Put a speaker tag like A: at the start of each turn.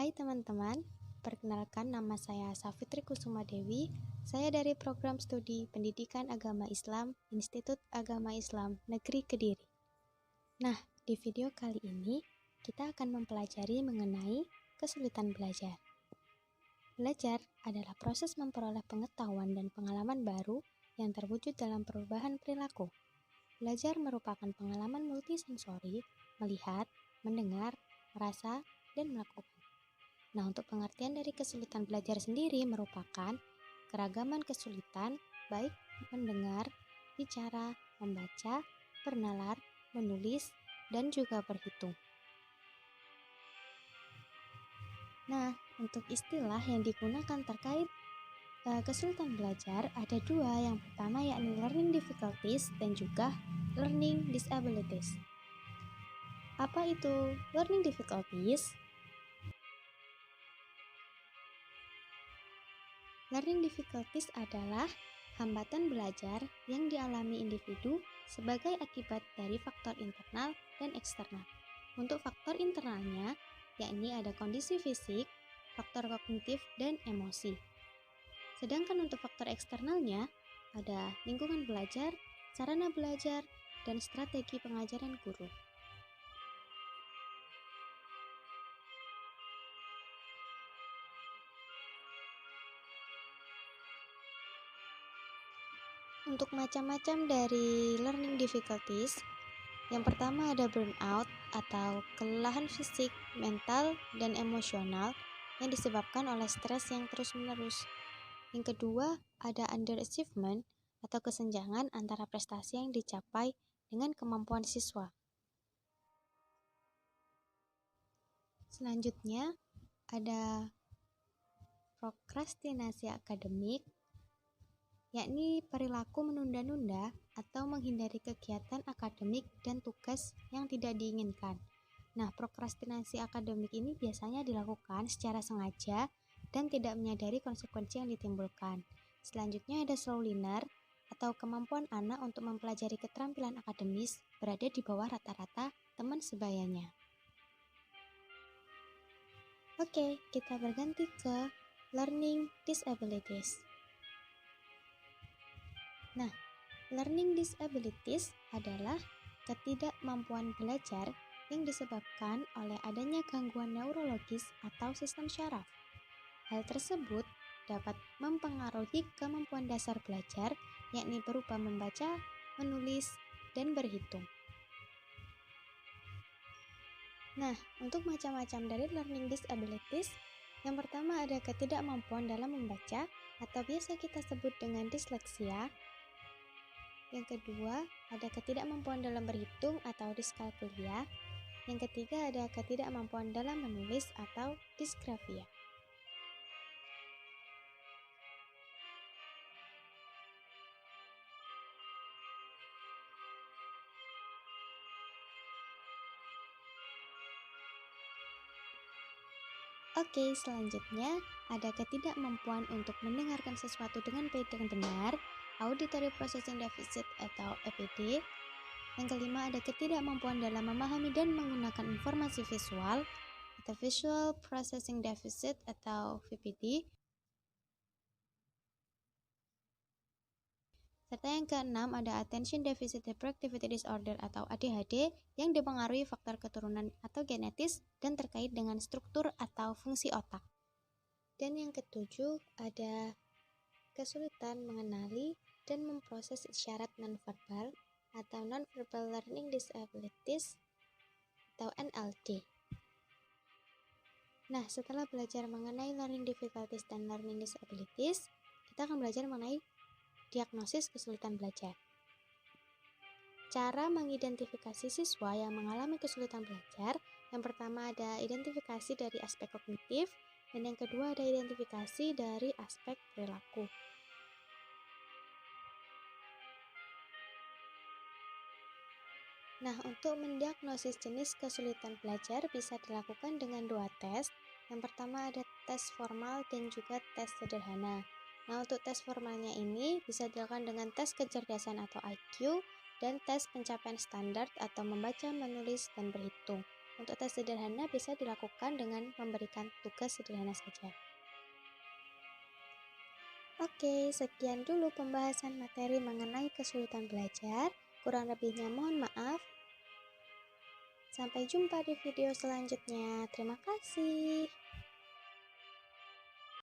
A: Hai teman-teman, perkenalkan nama saya Safitri Kusuma Dewi. Saya dari program studi Pendidikan Agama Islam, Institut Agama Islam Negeri Kediri. Nah, di video kali ini kita akan mempelajari mengenai kesulitan belajar. Belajar adalah proses memperoleh pengetahuan dan pengalaman baru yang terwujud dalam perubahan perilaku. Belajar merupakan pengalaman multisensori, melihat, mendengar, merasa, dan melakukan. Nah, untuk pengertian dari kesulitan belajar sendiri merupakan keragaman kesulitan, baik mendengar, bicara, membaca, bernalar, menulis, dan juga berhitung. Nah, untuk istilah yang digunakan terkait kesulitan belajar ada dua. Yang pertama yakni learning difficulties dan juga learning disabilities. Apa itu learning difficulties? Learning difficulties adalah hambatan belajar yang dialami individu sebagai akibat dari faktor internal dan eksternal. Untuk faktor internalnya, yakni ada kondisi fisik, faktor kognitif, dan emosi. Sedangkan untuk faktor eksternalnya, ada lingkungan belajar, sarana belajar, dan strategi pengajaran guru. Untuk macam-macam dari learning difficulties, yang pertama ada burnout atau kelelahan fisik, mental, dan emosional yang disebabkan oleh stres yang terus-menerus. Yang kedua ada underachievement atau kesenjangan antara prestasi yang dicapai dengan kemampuan siswa. Selanjutnya ada prokrastinasi akademik, yakni perilaku menunda-nunda atau menghindari kegiatan akademik dan tugas yang tidak diinginkan. Nah, prokrastinasi akademik ini biasanya dilakukan secara sengaja dan tidak menyadari konsekuensi yang ditimbulkan. Selanjutnya ada slow learner atau kemampuan anak untuk mempelajari keterampilan akademis berada di bawah rata-rata teman sebayanya. Oke, kita berganti ke learning disabilities. Nah, learning disabilities adalah ketidakmampuan belajar yang disebabkan oleh adanya gangguan neurologis atau sistem syaraf. Hal tersebut dapat mempengaruhi kemampuan dasar belajar, yakni berupa membaca, menulis, dan berhitung. Nah, untuk macam-macam dari learning disabilities, yang pertama ada ketidakmampuan dalam membaca atau biasa kita sebut dengan disleksia. Yang kedua, ada ketidakmampuan dalam berhitung atau diskalkulia. Yang ketiga, ada ketidakmampuan dalam menulis atau disgrafia. Oke, selanjutnya ada ketidakmampuan untuk mendengarkan sesuatu dengan baik dan benar, auditory processing deficit atau APD. Yang kelima ada ketidakmampuan dalam memahami dan menggunakan informasi visual atau visual processing deficit atau VPD. Serta yang keenam ada attention deficit hyperactivity disorder atau ADHD yang dipengaruhi faktor keturunan atau genetis dan terkait dengan struktur atau fungsi otak. Dan yang ketujuh ada kesulitan mengenali dan memproses isyarat nonverbal atau nonverbal learning disabilities atau NLD. Nah, setelah belajar mengenai learning difficulties dan learning disabilities, kita akan belajar mengenai diagnosis kesulitan belajar. Cara mengidentifikasi siswa yang mengalami kesulitan belajar, yang pertama ada identifikasi dari aspek kognitif, dan yang kedua ada identifikasi dari aspek perilaku. Nah, untuk mendiagnosis jenis kesulitan belajar bisa dilakukan dengan dua tes. Yang pertama ada tes formal dan juga tes sederhana. Nah, untuk tes formalnya ini bisa dilakukan dengan tes kecerdasan atau IQ dan tes pencapaian standar atau membaca, menulis, dan berhitung. Untuk tes sederhana bisa dilakukan dengan memberikan tugas sederhana saja. Oke, sekian dulu pembahasan materi mengenai kesulitan belajar. Kurang lebihnya mohon maaf. Sampai jumpa di video selanjutnya. Terima kasih.